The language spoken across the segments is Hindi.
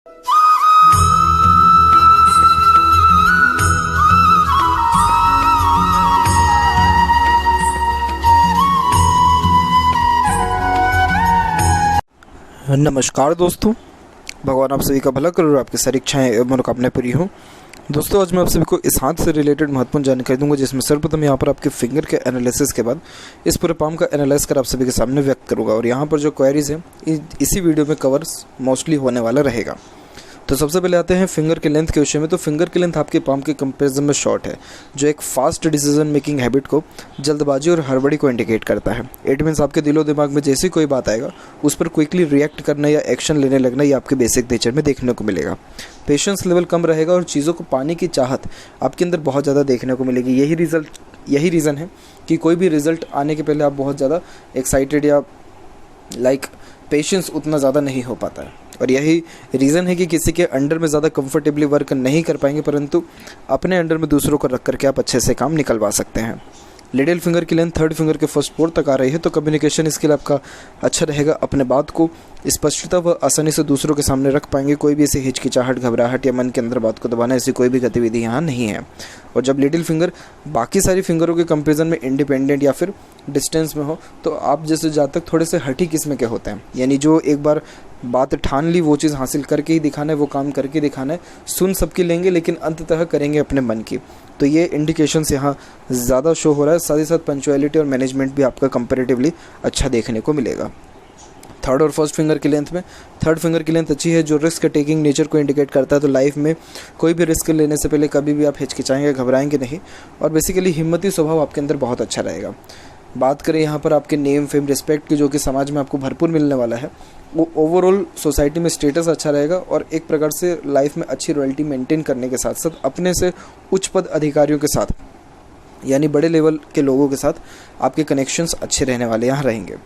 नमस्कार दोस्तों, भगवान आप सभी का भला करे और आपकी सारी इच्छाएं एवं मनोकामनाएं पूरी हो। दोस्तों, आज मैं आप सभी को इस हाथ से रिलेटेड महत्वपूर्ण जानकारी दूंगा, जिसमें सर्वप्रथम यहाँ पर आपके फिंगर के एनालिसिस के बाद इस पूरे पाम का एनालाइज कर आप सभी के सामने व्यक्त करूँगा। और यहाँ पर जो क्वेरीज हैं इसी वीडियो में कवर मोस्टली होने वाला रहेगा। तो सबसे पहले आते हैं फिंगर के लेंथ के विषय में। तो फिंगर की लेंथ आपके पाम के कंपैरिजन में शॉर्ट है, जो एक फास्ट डिसीजन मेकिंग हैबिट को, जल्दबाजी और हड़बड़ी को इंडिकेट करता है। इट मीन्स आपके दिलो दिमाग में जैसी कोई बात आएगा उस पर क्विकली रिएक्ट करना या एक्शन लेने लगना, ये आपके बेसिक नेचर में देखने को मिलेगा। पेशेंस लेवल कम रहेगा और चीज़ों को पाने की चाहत आपके अंदर बहुत ज़्यादा देखने को मिलेगी। यही रीज़न है कि कोई भी रिजल्ट आने के पहले आप बहुत ज़्यादा एक्साइटेड या पेशेंस उतना ज़्यादा नहीं हो पाता है। और यही रीज़न है कि किसी के अंडर में ज़्यादा कंफर्टेबली वर्क नहीं कर पाएंगे, परंतु अपने अंडर में दूसरों को रख करके आप अच्छे से काम निकलवा सकते हैं। लिटिल फिंगर की लेंथ थर्ड फिंगर के फर्स्ट फोर्थ तक आ रही है, तो कम्युनिकेशन स्किल आपका अच्छा रहेगा। अपने बात को स्पष्टता व आसानी से दूसरों के सामने रख पाएंगे। कोई भी ऐसी हिचकिचाहट, घबराहट या मन के अंदर बात को दबाना, ऐसी कोई भी गतिविधि यहाँ नहीं है। और जब लिटिल फिंगर बाकी सारी फिंगरों के कंपेरिजन में इंडिपेंडेंट या फिर डिस्टेंस में हो, तो आप जैसे जातक थोड़े से हठी किस्म के होते हैं, यानी जो एक बार बात ठान ली वो चीज़ हासिल करके ही दिखाना है, वो काम करके दिखाना है। सुन सबकी लेंगे लेकिन अंततः करेंगे अपने मन की। तो ये इंडिकेशंस यहाँ ज़्यादा शो हो रहा है। साथ ही साथ पंक्चुअलिटी और मैनेजमेंट भी आपका कंपैरेटिवली अच्छा देखने को मिलेगा। थर्ड और फर्स्ट फिंगर की लेंथ में थर्ड फिंगर की लेंथ अच्छी है, जो रिस्क टेकिंग नेचर को इंडिकेट करता है। तो लाइफ में कोई भी रिस्क लेने से पहले कभी भी आप हिचकिचाएंगे, घबराएंगे नहीं, और बेसिकली हिम्मती स्वभाव आपके अंदर बहुत अच्छा रहेगा। बात करें यहाँ पर आपके नेम, फेम, रिस्पेक्ट की, जो कि समाज में आपको भरपूर मिलने वाला है, वो ओवरऑल सोसाइटी में स्टेटस अच्छा रहेगा और एक प्रकार से लाइफ में अच्छी रॉयल्टी मेंटेन करने के साथ साथ अपने से उच्च पद अधिकारियों के साथ, यानी बड़े लेवल के लोगों के साथ आपके कनेक्शंस अच्छे रहने वाले यहाँ रहेंगे।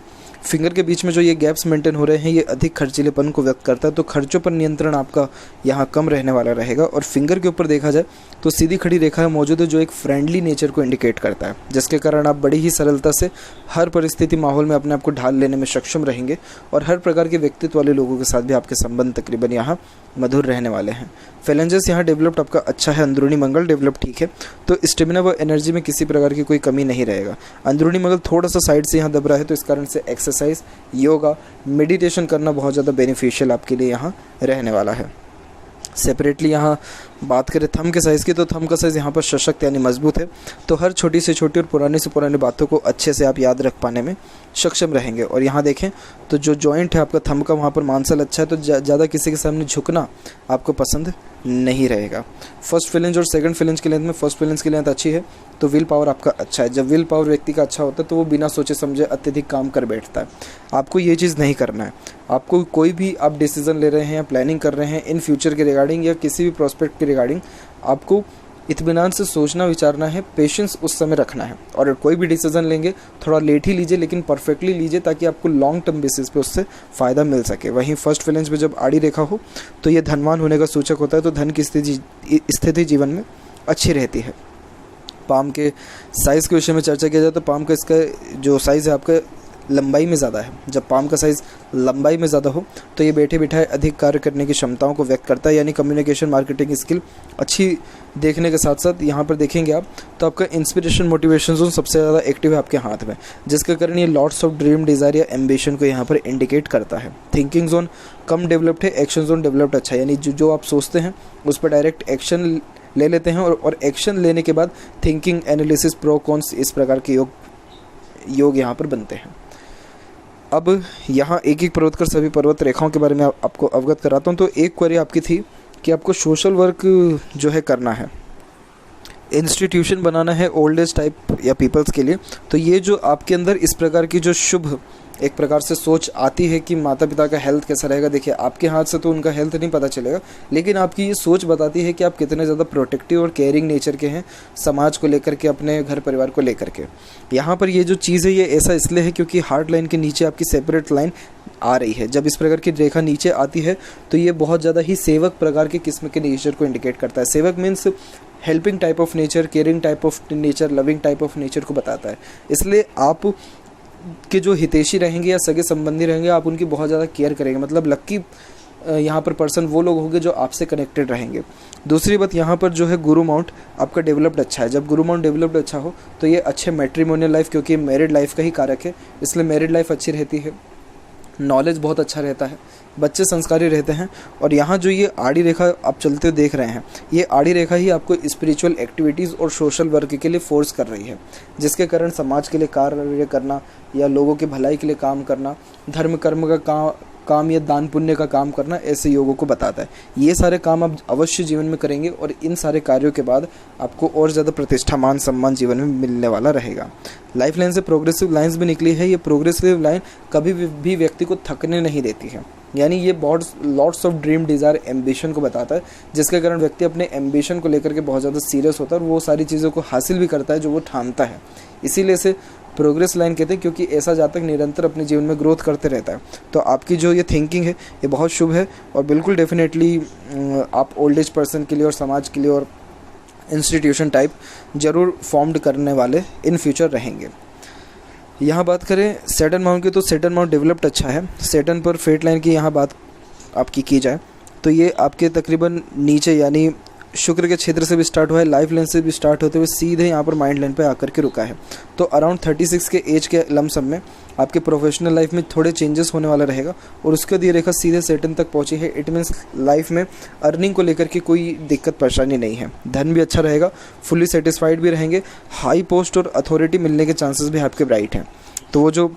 फिंगर के बीच में जो ये गैप्स मेंटेन हो रहे हैं, ये अधिक खर्चीलेपन को व्यक्त करता है। तो खर्चों पर नियंत्रण आपका यहाँ कम रहने वाला रहेगा। और फिंगर के ऊपर देखा जाए तो सीधी खड़ी रेखा मौजूद है, जो एक फ्रेंडली नेचर को इंडिकेट करता है, जिसके कारण आप बड़ी ही सरलता से हर परिस्थिति, माहौल में अपने आप को ढाल लेने में सक्षम रहेंगे। और हर प्रकार के व्यक्तित्व वाले लोगों के साथ भी आपके संबंध तकरीबन यहाँ मधुर रहने वाले हैं। फेलेंजेस यहाँ डेवलप्ड आपका अच्छा है, अंदरूनी मंगल डेवलप ठीक है। तो स्टेमिना व एनर्जी में किसी प्रकार की कोई कमी नहीं रहेगा। अंदरूनी मंगल थोड़ा सा साइड से यहाँ दब रहा है, तो इस कारण से एक्सरसाइज, योगा, मेडिटेशन करना बहुत ज़्यादा बेनिफिशियल आपके लिए यहाँ रहने वाला है। सेपरेटली यहाँ बात करें थंब के साइज़ की, तो थंब का साइज़ यहाँ पर सशक्त यानी मजबूत है। तो हर छोटी से छोटी और पुरानी से पुरानी बातों को अच्छे से आप याद रख पाने में सक्षम रहेंगे। और यहाँ देखें तो जो जॉइंट है आपका थंब का, वहाँ पर मांसल अच्छा है, तो ज़्यादा किसी के सामने झुकना आपको पसंद नहीं रहेगा। फर्स्ट फिलेंज और सेकंड फिलेंज की लेंथ में फर्स्ट फिलेंज की लेंथ अच्छी है, तो विल पावर आपका अच्छा है। जब विल पावर व्यक्ति का अच्छा होता है तो वो बिना सोचे समझे अत्यधिक काम कर बैठता है। आपको ये चीज़ नहीं करना है। आपको कोई भी आप डिसीजन ले रहे हैं या प्लानिंग कर रहे हैं इन फ्यूचर के रिगार्डिंग या किसी भी प्रोस्पेक्ट के रिगार्डिंग, आपको इत्मीनान से सोचना विचारना है, पेशेंस उस समय रखना है। और कोई भी डिसीजन लेंगे थोड़ा लेट ही लीजिए, लेकिन परफेक्टली लीजिए, ताकि आपको लॉन्ग टर्म बेसिस पे उससे फ़ायदा मिल सके। वहीं फर्स्ट फिलेंज में जब आड़ी रेखा हो तो ये धनवान होने का सूचक होता है, तो धन की स्थिति जीवन में अच्छी रहती है। पाम के साइज़ के विषय में चर्चा किया जाए तो पाम का इसका जो साइज़ है आपका लंबाई में ज़्यादा है। जब पाम का साइज़ लंबाई में ज़्यादा हो तो ये बैठे बिठाए अधिक कार्य करने की क्षमताओं को व्यक्त करता है, यानी कम्युनिकेशन, मार्केटिंग स्किल अच्छी देखने के साथ साथ यहाँ पर देखेंगे आप तो आपका इंस्पिरेशन, मोटिवेशन जोन सबसे ज़्यादा एक्टिव है आपके हाथ में, जिसके कारण ये लॉट्स ऑफ ड्रीम, डिज़ायर या एम्बिशन को यहाँ पर इंडिकेट करता है। थिंकिंग जोन कम डेवलप्ड है, एक्शन जोन डेवलप्ड अच्छा है, यानी जो आप सोचते हैं उस पर डायरेक्ट एक्शन ले लेते हैं और एक्शन लेने के बाद थिंकिंग, एनालिसिस, प्रो कॉन्स, इस प्रकार के योग यहाँ पर बनते हैं। अब यहाँ एक एक पर्वत कर सभी पर्वत रेखाओं के बारे में आपको अवगत कराता हूँ। तो एक क्वेरी आपकी थी कि आपको सोशल वर्क जो है करना है, इंस्टीट्यूशन बनाना है ओल्ड एज टाइप या पीपल्स के लिए। तो ये जो आपके अंदर इस प्रकार की जो शुभ एक प्रकार से सोच आती है कि माता पिता का हेल्थ कैसा रहेगा, देखिए आपके हाथ से तो उनका हेल्थ नहीं पता चलेगा, लेकिन आपकी ये सोच बताती है कि आप कितने ज़्यादा प्रोटेक्टिव और केयरिंग नेचर के हैं समाज को लेकर के, अपने घर परिवार को लेकर के। यहाँ पर ये जो चीज़ है ये ऐसा इसलिए है क्योंकि हार्ट लाइन के नीचे आपकी सेपरेट लाइन आ रही है। जब इस प्रकार की रेखा नीचे आती है तो ये बहुत ज़्यादा ही सेवक प्रकार के किस्म के नेचर को इंडिकेट करता है। सेवक means helping type of nature, caring type of nature, loving type of nature को बताता है। इसलिए आप के जो हितैषी रहेंगे या सगे संबंधी रहेंगे, आप उनकी बहुत ज़्यादा केयर करेंगे। मतलब लक्की यहाँ पर पर्सन वो लोग होंगे जो आपसे कनेक्टेड रहेंगे। दूसरी बात, यहाँ पर जो है गुरु माउंट आपका डेवलप्ड अच्छा है। जब गुरु माउंट डेवलप्ड अच्छा हो तो ये अच्छे मैट्रिमोनियल लाइफ, क्योंकि मैरिड लाइफ का ही कारक है, इसलिए मैरिड लाइफ अच्छी रहती है, नॉलेज बहुत अच्छा रहता है, बच्चे संस्कारी रहते हैं। और यहाँ जो ये आड़ी रेखा आप चलते देख रहे हैं, ये आड़ी रेखा ही आपको स्पिरिचुअल एक्टिविटीज़ और सोशल वर्क के लिए फोर्स कर रही है, जिसके कारण समाज के लिए कार्य करना या लोगों की भलाई के लिए काम करना, धर्म कर्म का काम या दान पुण्य का काम करना, ऐसे योगों को बताता है। ये सारे काम आप अवश्य जीवन में करेंगे और इन सारे कार्यों के बाद आपको और ज़्यादा प्रतिष्ठा मान सम्मान जीवन में मिलने वाला रहेगा। लाइफ लाइन से प्रोग्रेसिव लाइंस भी निकली है। ये प्रोग्रेसिव लाइन कभी भी व्यक्ति को थकने नहीं देती है, यानी ये बहुत lots of dream desire ambition को बताता है, जिसके कारण व्यक्ति अपने एम्बिशन को लेकर के बहुत ज़्यादा सीरियस होता है और वो सारी चीज़ों को हासिल भी करता है जो वो ठानता है। इसीलिए इसे प्रोग्रेस लाइन कहते हैं, क्योंकि ऐसा जातक निरंतर अपने जीवन में ग्रोथ करते रहता है। तो आपकी जो ये थिंकिंग है ये बहुत शुभ है और बिल्कुल डेफिनेटली आप ओल्ड एज पर्सन के लिए और समाज के लिए और इंस्टीट्यूशन टाइप ज़रूर फॉर्म्ड करने वाले इन फ्यूचर रहेंगे। यहाँ बात करें सैटर्न माउंट की, तो सैटर्न माउंट डेवलप्ड अच्छा है। सैटर्न पर फेट लाइन की यहाँ बात आपकी की जाए तो ये आपके तकरीबन नीचे यानी शुक्र के क्षेत्र से भी स्टार्ट हुआ है, लाइफ लाइन से भी स्टार्ट होते हुए सीधे यहाँ पर माइंड लाइन पे आकर के रुका है। तो अराउंड 36 के एज के लमसम में आपके प्रोफेशनल लाइफ में थोड़े चेंजेस होने वाला रहेगा और उसके बाद ये रेखा सीधे सैटर्न तक पहुंची है। इट मीन्स लाइफ में अर्निंग को लेकर के कोई दिक्कत परेशानी नहीं है, धन भी अच्छा रहेगा, फुली सेटिस्फाइड भी रहेंगे, हाई पोस्ट और अथॉरिटी मिलने के चांसेस भी आपके ब्राइट हैं। तो वो जो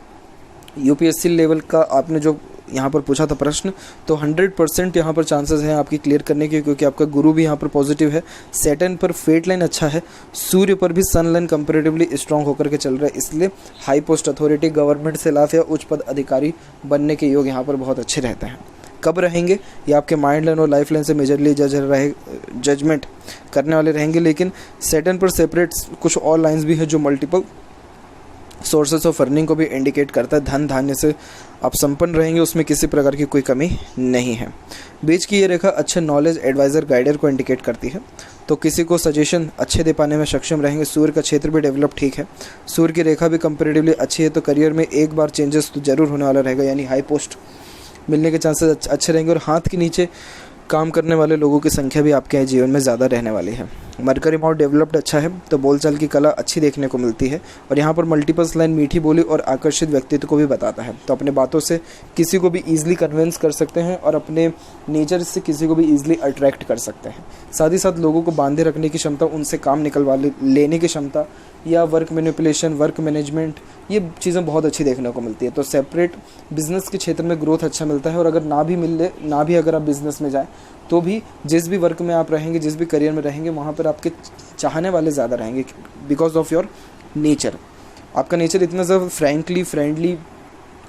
यूपीएससी लेवल का आपने जो यहाँ पर पूछा था प्रश्न, तो 100% यहाँ पर चांसेस हैं आपकी क्लियर करने के, क्योंकि आपका गुरु भी यहाँ पर पॉजिटिव है, सैटर्न पर फेट लाइन अच्छा है, सूर्य पर भी सन लाइन कंपेरेटिवली स्ट्रांग होकर के चल रहा है, इसलिए हाई पोस्ट अथॉरिटी, गवर्नमेंट से लाभ या उच्च पद अधिकारी बनने के योग यहाँ पर बहुत अच्छे रहते हैं। कब रहेंगे ये आपके माइंड लाइन और लाइफ लाइन से मेजरली जजमेंट करने वाले रहेंगे। लेकिन सैटर्न पर सेपरेट कुछ और लाइन्स भी है जो मल्टीपल सोर्सेस ऑफ अर्निंग को भी इंडिकेट करता है। धन धान्य से आप संपन्न रहेंगे, उसमें किसी प्रकार की कोई कमी नहीं है। बीच की ये रेखा अच्छे नॉलेज एडवाइज़र गाइडर को इंडिकेट करती है, तो किसी को सजेशन अच्छे दे पाने में सक्षम रहेंगे। सूर्य का क्षेत्र भी डेवलप ठीक है, सूर्य की रेखा भी कंपेरेटिवली अच्छी है, तो करियर में एक बार चेंजेस तो जरूर होने वाला रहेगा, यानी हाई पोस्ट मिलने के चांसेस अच्छे रहेंगे और हाथ के नीचे काम करने वाले लोगों की संख्या भी आपके जीवन में ज़्यादा रहने वाली है। मरकरी माउंट डेवलप्ड अच्छा है, तो बोलचाल की कला अच्छी देखने को मिलती है और यहाँ पर मल्टीपल्स लाइन मीठी बोली और आकर्षित व्यक्तित्व को भी बताता है, तो अपने बातों से किसी को भी ईजिली कन्विंस कर सकते हैं और अपने नेचर से किसी को भी ईजिली अट्रैक्ट कर सकते हैं। साथ ही साथ लोगों को बांधे रखने की क्षमता, उनसे काम निकलवा लेने की क्षमता या वर्क मैनिपुलेशन, वर्क मैनेजमेंट, ये चीज़ें बहुत अच्छी देखने को मिलती है। तो सेपरेट बिजनेस के क्षेत्र में ग्रोथ अच्छा मिलता है और अगर ना भी अगर आप बिजनेस में जाएँ तो भी जिस भी वर्क में आप रहेंगे, जिस भी करियर में रहेंगे, वहाँ पर आपके चाहने वाले ज़्यादा रहेंगे बिकॉज ऑफ योर नेचर। आपका नेचर इतना ज़्यादा फ्रेंडली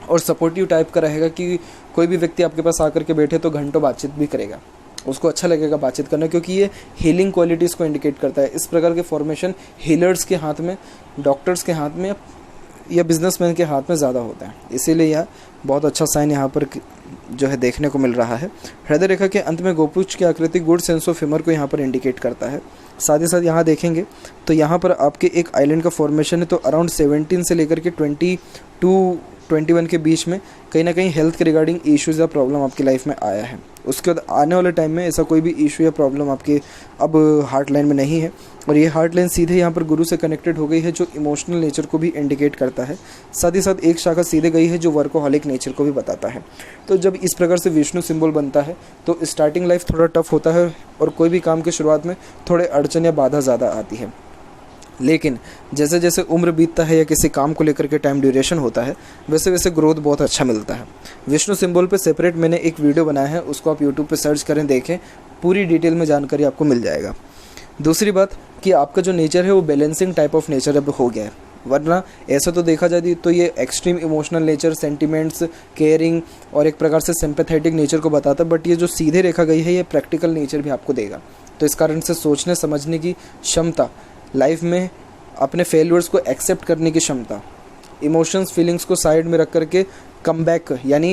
और सपोर्टिव टाइप का रहेगा कि कोई भी व्यक्ति आपके पास आकर के बैठे तो घंटों बातचीत भी करेगा, उसको अच्छा लगेगा बातचीत करना, क्योंकि ये हीलिंग क्वालिटीज़ को इंडिकेट करता है। इस प्रकार के फॉर्मेशन हीलर्स के हाथ में, डॉक्टर्स के हाथ में या बिजनेसमैन के हाथ में ज़्यादा होता है, इसीलिए यह बहुत अच्छा साइन यहाँ पर जो है देखने को मिल रहा है। हृदय रेखा के अंत में गोपुच की आकृति गुड सेंस ऑफ ह्यूमर को यहाँ पर इंडिकेट करता है। साथ ही साथ यहाँ देखेंगे तो यहाँ पर आपके एक आइलैंड का फॉर्मेशन है, तो अराउंड 17 से लेकर के 21 के बीच में कहीं ना कहीं हेल्थ के रिगार्डिंग इश्यूज़ या प्रॉब्लम आपकी लाइफ में आया है। उसके बाद आने वाले टाइम में ऐसा कोई भी इशू या प्रॉब्लम आपके अब हार्ट लाइन में नहीं है और ये हार्ट लाइन सीधे यहाँ पर गुरु से कनेक्टेड हो गई है, जो इमोशनल नेचर को भी इंडिकेट करता है। साथ ही साथ एक शाखा सीधे गई है जो वर्कोहॉलिक नेचर को भी बताता है। तो जब इस प्रकार से विष्णु सिंबल बनता है तो स्टार्टिंग लाइफ थोड़ा टफ होता है और कोई भी काम की शुरुआत में थोड़े अड़चन या बाधा ज़्यादा आती है, लेकिन जैसे जैसे उम्र बीतता है या किसी काम को लेकर के टाइम ड्यूरेशन होता है, वैसे वैसे ग्रोथ बहुत अच्छा मिलता है। विष्णु सिंबल पे सेपरेट मैंने एक वीडियो बनाया है, उसको आप यूट्यूब पे सर्च करें, देखें, पूरी डिटेल में जानकारी आपको मिल जाएगा। दूसरी बात कि आपका जो नेचर है वो बैलेंसिंग टाइप ऑफ नेचर अब हो गया है, वरना ऐसा तो देखा जाए तो ये extreme emotional nature, sentiments, caring और एक प्रकार से सिंपैथेटिक नेचर को बताता है, बट ये जो सीधे रेखा गई है ये प्रैक्टिकल नेचर भी आपको देगा। तो इस कारण से सोचने समझने की क्षमता, लाइफ में अपने फेलियर्स को एक्सेप्ट करने की क्षमता, इमोशंस फीलिंग्स को साइड में रख करके कम बैक यानी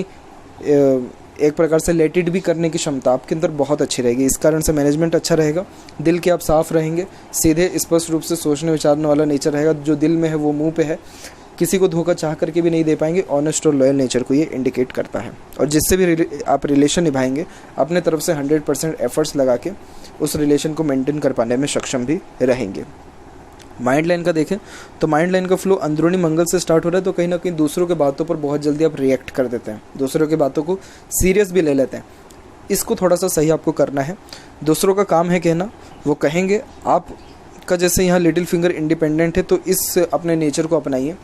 एक प्रकार से लेट इट भी करने की क्षमता आपके अंदर बहुत अच्छी रहेगी। इस कारण से मैनेजमेंट अच्छा रहेगा, दिल के आप साफ रहेंगे, सीधे स्पष्ट रूप से सोचने विचारने वाला नेचर रहेगा, जो दिल में है वो मुंह पे है, किसी को धोखा चाह करके भी नहीं दे पाएंगे। ऑनेस्ट और लॉयल नेचर को ये इंडिकेट करता है। और जिससे भी आप रिलेशन निभाएंगे अपने तरफ से 100% एफर्ट्स लगा के उस रिलेशन को मेंटेन कर पाने में सक्षम भी रहेंगे। माइंड लाइन का देखें तो माइंड लाइन का फ्लो अंदरूनी मंगल से स्टार्ट हो रहा है, तो कहीं ना कहीं दूसरों के बातों पर बहुत जल्दी आप रिएक्ट कर देते हैं, दूसरों की बातों को सीरियस भी ले लेते हैं। इसको थोड़ा सा सही आपको करना है। दूसरों का काम है कहना, वो कहेंगे। आपका जैसे यहाँ लिटिल फिंगर इंडिपेंडेंट है, तो इस अपने नेचर को अपनाइए,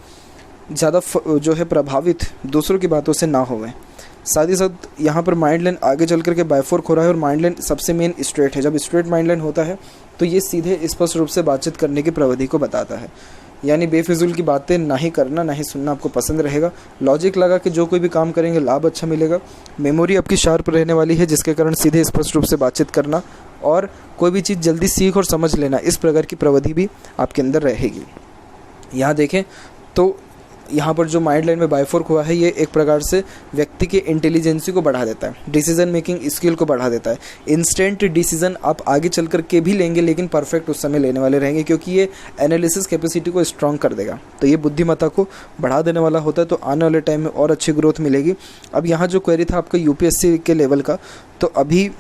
ज़्यादा जो है प्रभावित दूसरों की बातों से ना होवें। साथ ही साथ यहाँ पर माइंड लाइन आगे चल करके बायफोर्क हो रहा है और माइंड लाइन सबसे मेन स्ट्रेट है। जब स्ट्रेट माइंड लाइन होता है तो ये सीधे स्पष्ट रूप से बातचीत करने की प्रवृत्ति को बताता है, यानी बेफिजूल की बातें ना ही करना ना ही सुनना आपको पसंद रहेगा। लॉजिक लगा कि जो कोई भी काम करेंगे लाभ अच्छा मिलेगा। मेमोरी आपकी शार्प रहने वाली है, जिसके कारण सीधे स्पष्ट रूप से बातचीत करना और कोई भी चीज़ जल्दी सीख और समझ लेना, इस प्रकार की प्रवृत्ति भी आपके अंदर रहेगी। यहाँ देखें तो यहाँ पर जो माइंड लाइन में बायफोर्क हुआ है, ये एक प्रकार से व्यक्ति के इंटेलिजेंसी को बढ़ा देता है, डिसीजन मेकिंग स्किल को बढ़ा देता है। इंस्टेंट डिसीजन आप आगे चल कर के भी लेंगे, लेकिन परफेक्ट उस समय लेने वाले रहेंगे, क्योंकि ये एनालिसिस कैपेसिटी को स्ट्रॉन्ग कर देगा। तो ये बुद्धिमत्ता को बढ़ा देने वाला होता है, तो आने वाले टाइम में और अच्छी ग्रोथ मिलेगी। अब यहाँ जो क्वेरी था आपका यूपीएससी के लेवल का, तो अभी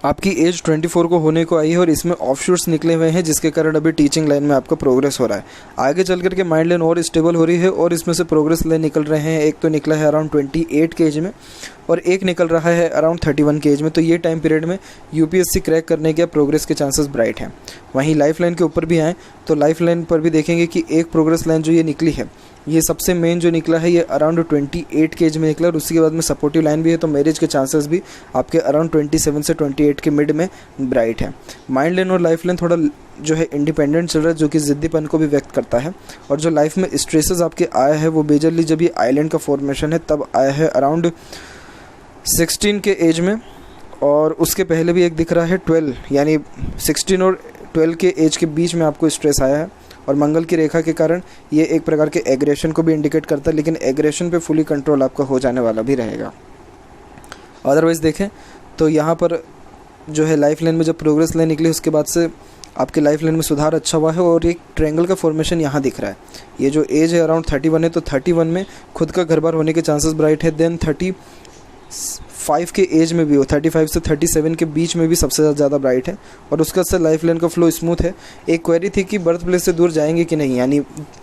आपकी एज 24 को होने को आई है और इसमें ऑफशूट्स निकले हुए हैं, जिसके कारण अभी टीचिंग लाइन में आपका प्रोग्रेस हो रहा है। आगे चल करके माइंड लाइन और स्टेबल हो रही है और इसमें से प्रोग्रेस लाइन निकल रहे हैं। एक तो निकला है अराउंड 28 के एज में और एक निकल रहा है अराउंड 31 के एज में। तो ये टाइम पीरियड में यूपीएससी क्रैक करने के प्रोग्रेस के चांसेस ब्राइट हैं। वहीं लाइफ लाइन के ऊपर भी आएँ तो लाइफ लाइन पर भी देखेंगे कि एक प्रोग्रेस लाइन जो ये निकली है, ये सबसे मेन जो निकला है, ये अराउंड 28 के एज में निकला और उसी के बाद में सपोर्टिव लाइन भी है। तो मैरिज के चांसेस भी आपके अराउंड 27 से 28 के मिड में ब्राइट है। माइंड लाइन और लाइफ लाइन थोड़ा जो है इंडिपेंडेंट चल रहा है, जो कि ज़िद्दीपन को भी व्यक्त करता है। और जो लाइफ में स्ट्रेसेस आपके आया है वो मेजरली जब ये आइलैंड का फॉर्मेशन है तब आया है अराउंड 16 के एज में, और उसके पहले भी एक दिख रहा है 12, यानी 16 और 12 के एज के बीच में आपको स्ट्रेस आया है। और मंगल की रेखा के कारण ये एक प्रकार के एग्रेशन को भी इंडिकेट करता है, लेकिन एग्रेशन पे फुली कंट्रोल आपका हो जाने वाला भी रहेगा। अदरवाइज़ देखें तो यहाँ पर जो है लाइफ लाइन में जब प्रोग्रेस लाइन निकली उसके बाद से आपकी लाइफ लाइन में सुधार अच्छा हुआ है और एक ट्रायंगल का फॉर्मेशन यहाँ दिख रहा है। ये जो एज है अराउंड 31 है, तो 31 में खुद का घर बार होने के चांसेस ब्राइट है। देन 35 के एज में भी हो, 35 से 37 के बीच में भी सबसे ज़्यादा ब्राइट है और उसका से लाइफ लाइन का फ्लो स्मूथ है। एक क्वेरी थी कि बर्थ प्लेस से दूर जाएंगे कि नहीं, यानी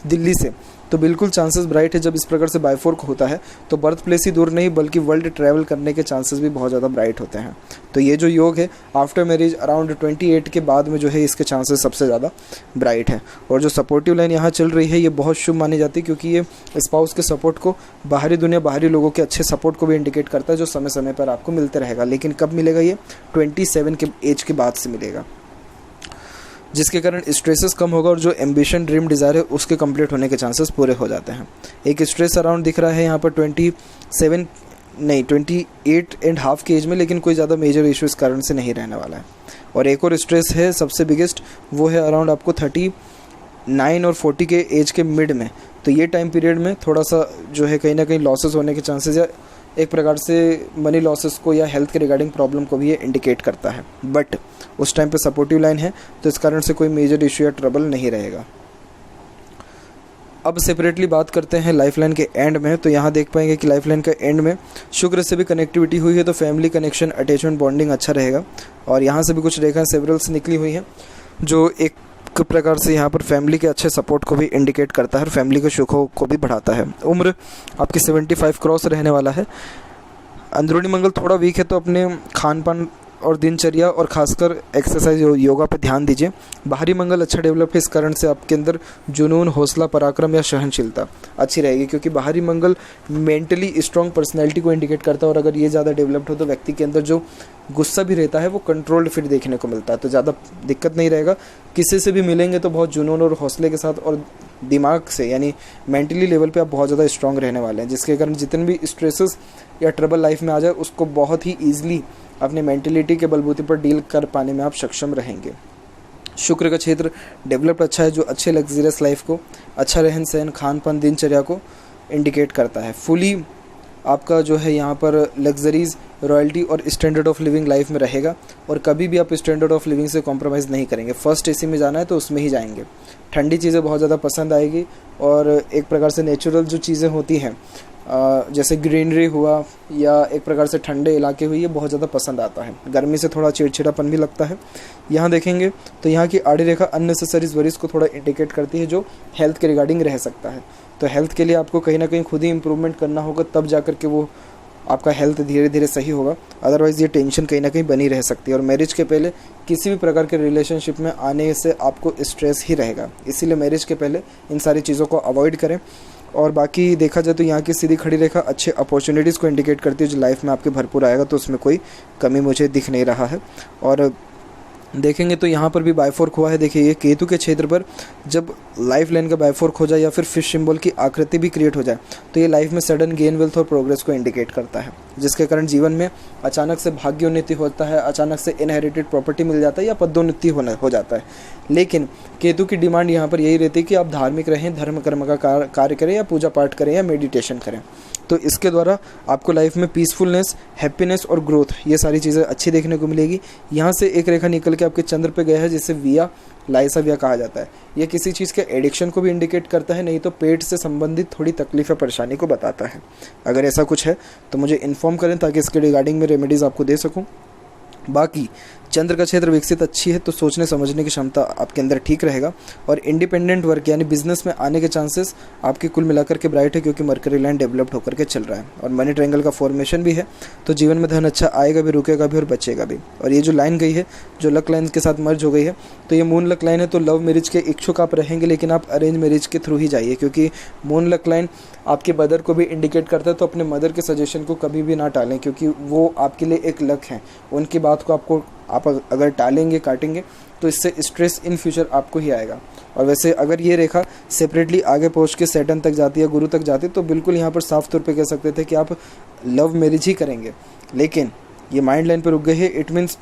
दिल्ली से, तो बिल्कुल चांसेस ब्राइट है। जब इस प्रकार से बायफोर्क होता है तो बर्थ प्लेस ही दूर नहीं बल्कि वर्ल्ड ट्रैवल करने के चांसेस भी बहुत ज़्यादा ब्राइट होते हैं। तो ये जो योग है आफ्टर मैरिज अराउंड 28 के बाद में जो है इसके चांसेस सबसे ज़्यादा ब्राइट है। और जो सपोर्टिव लाइन यहाँ चल रही है ये बहुत शुभ मानी जाती है, क्योंकि ये स्पाउस के सपोर्ट को, बाहरी दुनिया, बाहरी लोगों के अच्छे सपोर्ट को भी इंडिकेट करता है, जो समय समय पर आपको मिलते रहेगा। लेकिन कब मिलेगा? ये 27 के एज के बाद से मिलेगा, जिसके कारण स्ट्रेसेस कम होगा और जो एम्बिशन, ड्रीम, डिज़ायर है उसके कंप्लीट होने के चांसेस पूरे हो जाते हैं। एक स्ट्रेस अराउंड दिख रहा है यहाँ पर 28.5 के एज में, लेकिन कोई ज़्यादा मेजर इशू इस कारण से नहीं रहने वाला है। और एक और स्ट्रेस है सबसे बिगेस्ट, वो है अराउंड आपको 39 और 40 के एज के मिड में। तो ये टाइम पीरियड में थोड़ा सा जो है कहीं ना कहीं लॉसेस होने के चांसेस या एक प्रकार से मनी लॉसेस को या हेल्थ के रिगार्डिंग प्रॉब्लम को भी ये इंडिकेट करता है। बट उस टाइम पे सपोर्टिव लाइन है तो इस कारण से कोई मेजर इशू या ट्रबल नहीं रहेगा। अब सेपरेटली बात करते हैं लाइफ लाइन के एंड में, तो यहाँ देख पाएंगे कि लाइफ लाइन के एंड में शुक्र से भी कनेक्टिविटी हुई है, तो फैमिली कनेक्शन, अटैचमेंट, बॉन्डिंग अच्छा रहेगा। और यहाँ से भी कुछ रेखाएं सेवरल्स निकली हुई हैं, जो एक प्रकार से यहाँ पर फैमिली के अच्छे सपोर्ट को भी इंडिकेट करता है और फैमिली के सुखों को भी बढ़ाता है। उम्र आपकी 75 क्रॉस रहने वाला है। अंदरूनी मंगल थोड़ा वीक है, तो अपने खान पान और दिनचर्या और खासकर एक्सरसाइज, योगा पे ध्यान दीजिए। बाहरी मंगल अच्छा डेवलप है, इस कारण से आपके अंदर जुनून, हौसला, पराक्रम या सहनशीलता अच्छी रहेगी, क्योंकि बाहरी मंगल मेंटली स्ट्रॉन्ग पर्सनैलिटी को इंडिकेट करता है। और अगर ये ज़्यादा डेवलप्ड हो तो व्यक्ति के अंदर जो गुस्सा भी रहता है वो कंट्रोल्ड फिर देखने को मिलता है, तो ज़्यादा दिक्कत नहीं रहेगा। किसी से भी मिलेंगे तो बहुत जुनून और हौसले के साथ और दिमाग से, यानी मेंटली लेवल पे आप बहुत ज़्यादा स्ट्रॉन्ग रहने वाले हैं, जिसके कारण जितने भी स्ट्रेसेस या ट्रबल लाइफ में आ जाए उसको बहुत ही ईजिली अपनी मेंटलिटी के बलबूते पर डील कर पाने में आप सक्षम रहेंगे। शुक्र का क्षेत्र डेवलप्ड अच्छा है, जो अच्छे लग्जरियस लाइफ को, अच्छा रहन सहन, खान पान, दिनचर्या को इंडिकेट करता है। फुली आपका जो है यहाँ पर लग्जरीज, रॉयल्टी और स्टैंडर्ड ऑफ लिविंग लाइफ में रहेगा, और कभी भी आप स्टैंडर्ड ऑफ लिविंग से कॉम्प्रोमाइज़ नहीं करेंगे। फर्स्ट एसी में जाना है तो उसमें ही जाएंगे। ठंडी चीज़ें बहुत ज़्यादा पसंद आएगी, और एक प्रकार से नेचुरल जो चीज़ें होती हैं जैसे ग्रीनरी हुआ या एक प्रकार से ठंडे इलाके हुए, ये बहुत ज़्यादा पसंद आता है। गर्मी से थोड़ा चिड़चिड़ापन भी लगता है। यहाँ देखेंगे तो यहाँ की आड़ी रेखा अननेसेसरी वरीज को थोड़ा इंडिकेट करती है, जो हेल्थ के रिगार्डिंग रह सकता है। तो हेल्थ के लिए आपको कहीं ना कहीं खुद ही इम्प्रूवमेंट करना होगा, तब जा कर के वो आपका हेल्थ धीरे धीरे सही होगा। अदरवाइज़ ये टेंशन कहीं ना कहीं बनी रह सकती है, और मैरिज के पहले किसी भी प्रकार के रिलेशनशिप में आने से आपको स्ट्रेस ही रहेगा। इसीलिए मैरिज के पहले इन सारी चीज़ों को अवॉइड करें। और बाकी देखा जाए तो यहाँ की सीधी खड़ी रेखा अच्छे अपॉर्चुनिटीज़ को इंडिकेट करती है, जो लाइफ में आपके भरपूर आएगा, तो उसमें कोई कमी मुझे दिख नहीं रहा है। और देखेंगे तो यहाँ पर भी बायफोर्क हुआ है। देखिए, ये केतु के क्षेत्र पर जब लाइफ लाइन का बायफोर्क हो जाए या फिर फिश सिंबल की आकृति भी क्रिएट हो जाए, तो ये लाइफ में सडन गेन वेल्थ और प्रोग्रेस को इंडिकेट करता है, जिसके कारण जीवन में अचानक से भाग्योन्नति होता है, अचानक से इनहेरिटेड प्रॉपर्टी मिल जाता है या पदोन्नति हो जाता है। लेकिन केतु की डिमांड यहाँ पर यही रहती है कि आप धार्मिक रहें, धर्म कर्म का कार्य करें, या पूजा पाठ करें, या मेडिटेशन करें। तो इसके द्वारा आपको लाइफ में पीसफुलनेस, हैप्पीनेस और ग्रोथ, ये सारी चीज़ें अच्छी देखने को मिलेगी। यहाँ से एक रेखा निकल के आपके चंद्र पे गया है, जिसे विया लाइसाविया कहा जाता है। ये किसी चीज़ के एडिक्शन को भी इंडिकेट करता है, नहीं तो पेट से संबंधित थोड़ी तकलीफ या परेशानी को बताता है। अगर ऐसा कुछ है तो मुझे इन्फॉर्म करें, ताकि इसके रिगार्डिंग में रेमेडीज़ आपको दे सकूँ। बाकी चंद्र का क्षेत्र विकसित अच्छी है, तो सोचने समझने की क्षमता आपके अंदर ठीक रहेगा, और इंडिपेंडेंट वर्क यानी बिजनेस में आने के चांसेस आपके कुल मिलाकर के ब्राइट है, क्योंकि मरकरी लाइन डेवलप्ड होकर के चल रहा है, और मनी ट्रायंगल का फॉर्मेशन भी है। तो जीवन में धन अच्छा आएगा भी, रुकेगा भी और बचेगा भी। और ये जो लाइन गई है, जो लक लाइन के साथ मर्ज हो गई है, तो ये मून लक लाइन है। तो लव मैरिज के इच्छुक आप रहेंगे, लेकिन आप अरेंज मैरिज के थ्रू ही जाइए, क्योंकि मून लक लाइन आपके मदर को भी इंडिकेट करता है। तो अपने मदर के सजेशन को कभी भी ना टालें, क्योंकि वो आपके लिए एक लक है। उनकी बात को आप अगर टालेंगे, काटेंगे, तो इससे स्ट्रेस इन फ्यूचर आपको ही आएगा। और वैसे अगर ये रेखा सेपरेटली आगे पहुंच के सैटर्न तक जाती है, गुरु तक जाती है, तो बिल्कुल यहाँ पर साफ तौर पे कह सकते थे कि आप लव मैरिज ही करेंगे। लेकिन ये माइंड लाइन पर रुक गए है, इट मीन्स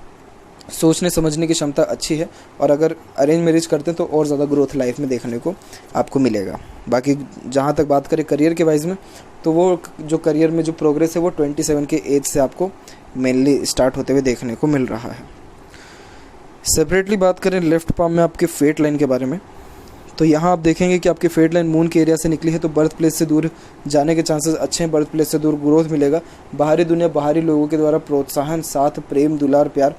सोचने समझने की क्षमता अच्छी है, और अगर अरेंज मैरिज करते हैं तो और ज़्यादा ग्रोथ लाइफ में देखने को आपको मिलेगा। बाकी जहाँ तक बात करें करियर के वाइज में, तो वो जो करियर में जो प्रोग्रेस है वो 27 के एज से आपको मेनली स्टार्ट होते हुए देखने को मिल रहा है। सेपरेटली बात करें लेफ्ट पाम में आपके फेट लाइन के बारे में, तो यहाँ आप देखेंगे कि आपकी फेट लाइन मून के एरिया से निकली है, तो बर्थ प्लेस से दूर जाने के चांसेस अच्छे हैं। बर्थ प्लेस से दूर ग्रोथ मिलेगा, बाहरी दुनिया, बाहरी लोगों के द्वारा प्रोत्साहन, साथ, प्रेम, दुलार, प्यार,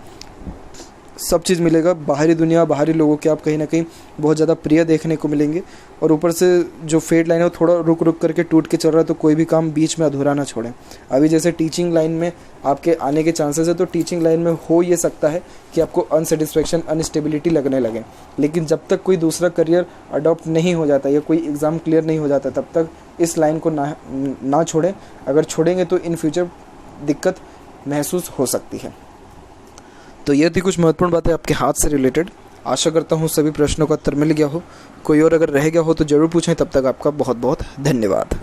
सब चीज़ मिलेगा। बाहरी दुनिया, बाहरी लोगों के आप कहीं ना कहीं बहुत ज़्यादा प्रिय देखने को मिलेंगे। और ऊपर से जो फेट लाइन है वो थोड़ा रुक रुक करके टूट के चल रहा है, तो कोई भी काम बीच में अधूरा ना छोड़ें। अभी जैसे टीचिंग लाइन में आपके आने के चांसेस है, तो टीचिंग लाइन में हो ये सकता है कि आपको अनसेटिस्फेक्शन, अनस्टेबिलिटी लगने लगे। लेकिन जब तक कोई दूसरा करियर अडॉप्ट नहीं हो जाता या कोई एग्ज़ाम क्लियर नहीं हो जाता, तब तक इस लाइन को ना छोड़ें। अगर छोड़ेंगे तो इन फ्यूचर दिक्कत महसूस हो सकती है। तो ये थी कुछ महत्वपूर्ण बातें आपके हाथ से रिलेटेड। आशा करता हूँ सभी प्रश्नों का उत्तर मिल गया हो। कोई और अगर रह गया हो तो ज़रूर पूछें। तब तक आपका बहुत बहुत धन्यवाद।